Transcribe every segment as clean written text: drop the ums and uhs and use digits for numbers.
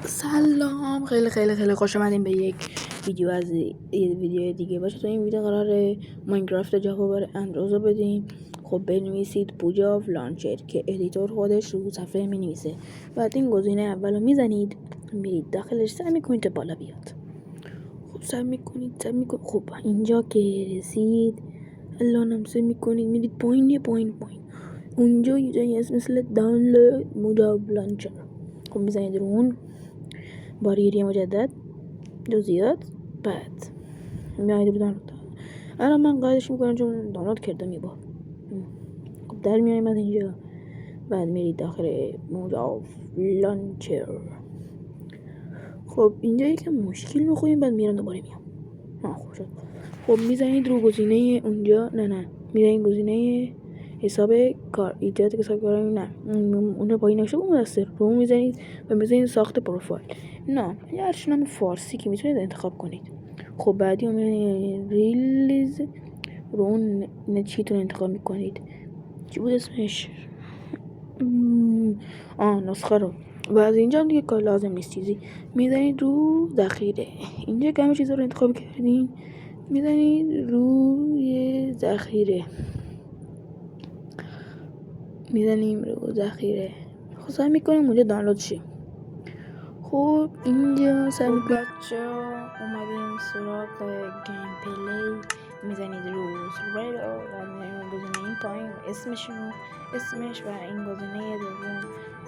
سلام، خیلی خیلی خیلی خوش اومدیم به یک ویدیو از ویدیو دیگه باشه. تو این ویدیو قراره ماینکرافت جاوا برای اندروید رو بدیم. خب بنویسید بوجاو لانچر که ادیتور خودش رو صفحه می نویسه. بعد این گزینه اول رو میزنید، میرید داخلش، سعی میکنید تا بالا بیاد. خب سعی میکنید. خب اینجا که رسید الانم سعی میکنید میرید پایین اونجا یه جایی هست مثل دانلود بوجاو لانچر. خب میزنید رو اون، باریری مجدد جزئیات، بعد میاید رو دانلود. الان من قاعدش میکنم چون دانلود کردم با. خب در میایم از اینجا، بعد میرید داخل بوجاو لانچر. خب اینجا یکم مشکل میخوریم، بعد میرم دوباره میام. خوب شد. خب میزنید رو گزینه اونجا، نه میزنید گزینه حساب کار، ایجاد حساب کار، نه اون رو پایین نشه، اون دسته رو میزنید و میزنید ساخت پروفایل. نه هرچی نام فارسی که میتونید انتخاب کنید. خب بعدی میزنید ریلیز رو اون چیتون انتخاب میکنید. چی بود اسمش؟ نسخه رو. و از اینجا دیگه کار لازم نیست چیزی. میزنید رو ذخیره. اینجا که همه چیزا رو انتخاب کردین، میزنید روی ذخیره. میزنیم رو ذخیره. خب سعی میکنیم اونجا دانلود شه. خب اینجا سعی میکنیم. بچه‌ها اومدیم سراغ گیم پلی. میزنید رو سرور و میزنید گزینه این پایین اسمش و این گزینه دوم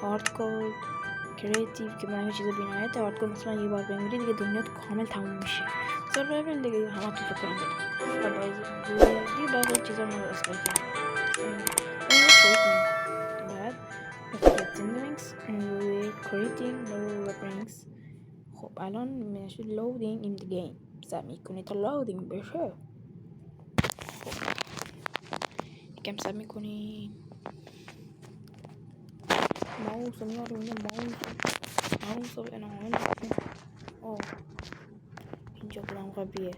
هاردکور کریتیو که همه چیز بی‌نهایت. هاردکور مثلا یه بار بمیری دیگه دنیا تو کامل تموم میشه. سرور دیگه همه تو فکر کنید و بعضی چیزا رو اصلاح کنید. بعد creating links. خب الان میشه loading in the game. سعی میکنید تا loading بشه. خب یکم سعی میکنید ماوس میارم ماوس اینجا بودم قبلیه.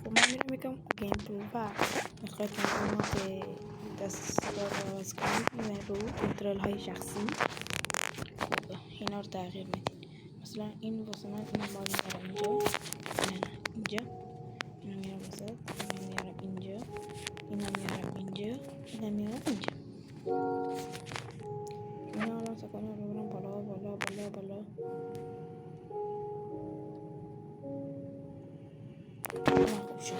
خب من میرم یکم گیم پلی و میخواید که دستگاه رو عوض کنید رو کنترل های شخصی. خب اینا رو تغییر میدید. مثلا این واسه من این بار میارم اینجا، اینجا اینو میارم واسه، اینو میارم اینجا، اینو میارم اینجا، اینو میارم اینجا. اینا الان سکنه رو برم بالا. خوب شد.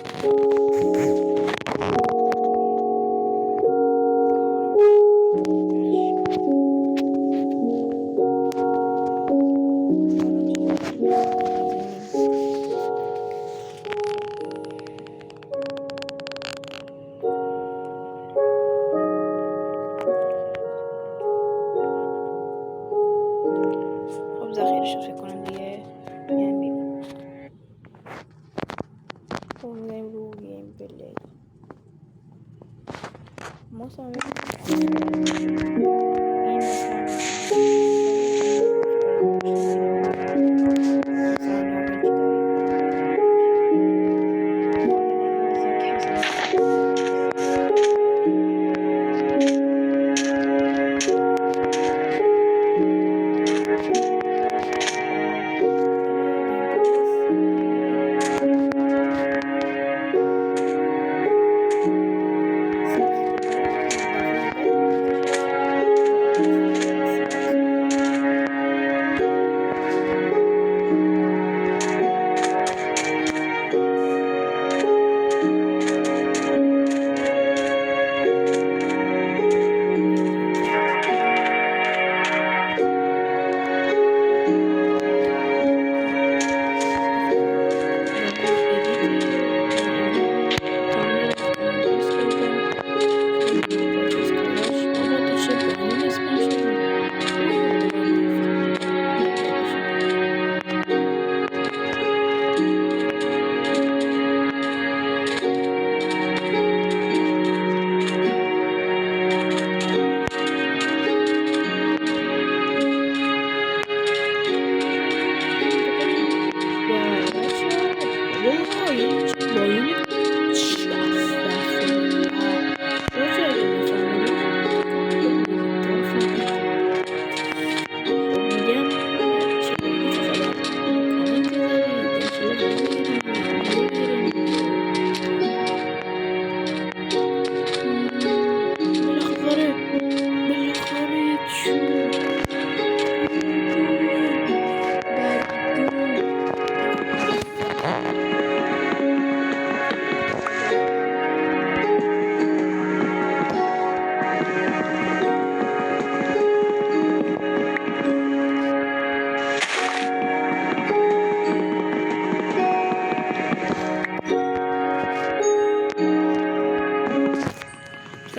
خب ذخیرش رو فکر کنم دیگه میام بیرون. خب میام رو گیم پلی ما سامی این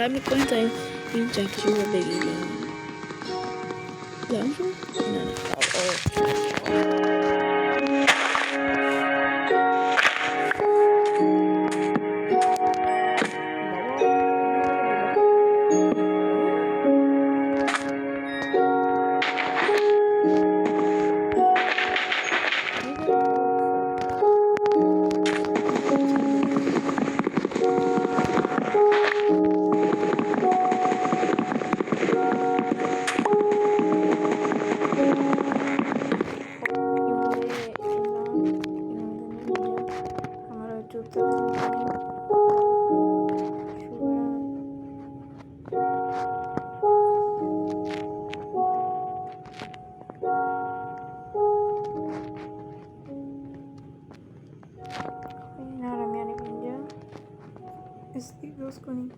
سعی میکنیم تا این جنگش رو بگیریم. تمام شد؟ نه درست کنیم،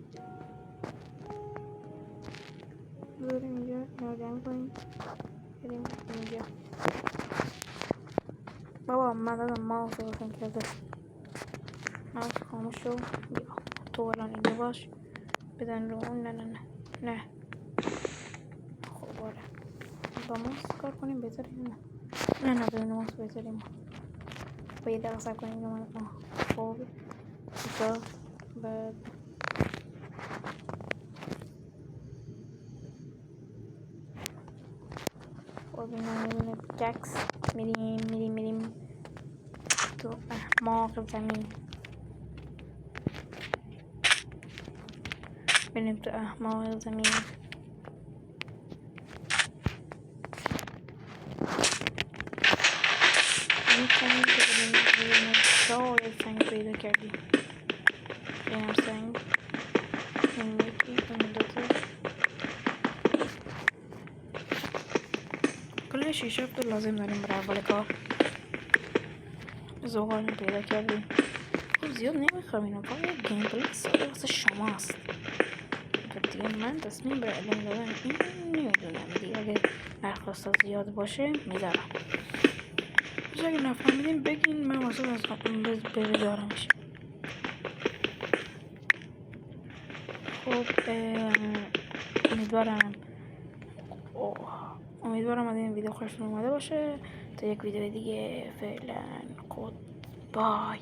بذاریم اینجا، اینا جمع کنیم، بریم اینجا. بابا من دادم ماوس رو روشن کرده، ماوس خاموش شو. تو الان اینجا باش، بزن رو اون. نه خب آره با ماوس کار کنیم بهتره. نه بدون ماوس بهتره. با یه دقیقه صبر کنیم. خب اینجا بعد خب اینا میبینه جکس. میریم تو اعماق زمین. بریم تو اعماق زمین. میتونیم که بریم شاید سنگ پیدا کردیم. اینم سنگ، این یکی، این دوتا. کل 6 لازم داریم برای اول کار. زغال پیدا کردیم. خب زیاد نمیخوام اینو، فقط یک گیم پلی ساده واسه شماست. دیگه من تصمیم برای ادامه دادن این نمیدونم دیگه. اگه درخواست زیاد باشه میذارم. اگه نفهمیدین بگین، من واسه از بذارمش. خب امیدوارم از این ویدیو خوشتون اومده باشه. تا یک ویدیو دیگه، فعلا خود بای.